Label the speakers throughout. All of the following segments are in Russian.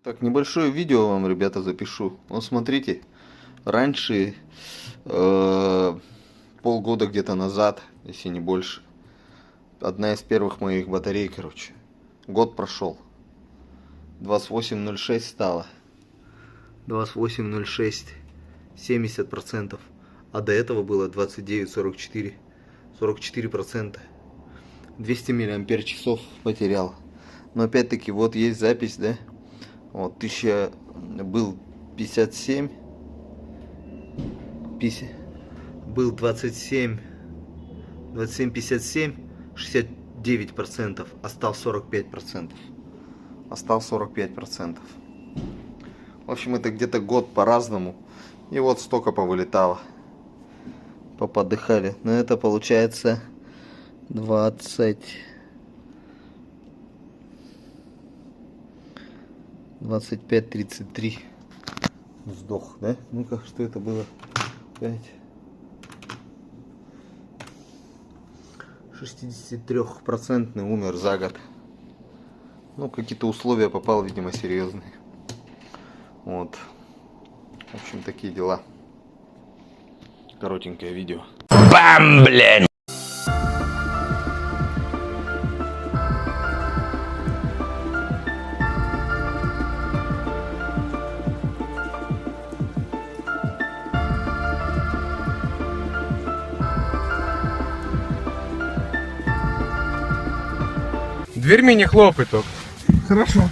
Speaker 1: Так, небольшое видео вам, ребята, запишу. Вот смотрите, раньше, полгода где-то назад, если не больше, одна из первых моих батарей, короче, год прошел. 28.06 стало. 28.06, 70%. А до этого было 29.44, 44%. 200 миллиампер часов потерял. Но опять-таки, вот есть запись, да? Вот, 1000 был 57, 50, был 27, 57, 69%, остал 45%. Остал 45%. В общем, это где-то год по-разному. И вот столько повылетало. Поподыхали. Но это получается 25-33. Вздох, да? Ну-ка, что это было? 5. 63% умер за год. Ну, какие-то условия попал, видимо, серьезные. Вот. В общем, такие дела. Коротенькое видео.
Speaker 2: Бам, блин!
Speaker 3: Дверьми не хлопай только. Хорошо.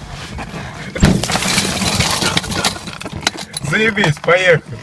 Speaker 3: Заебись, поехали.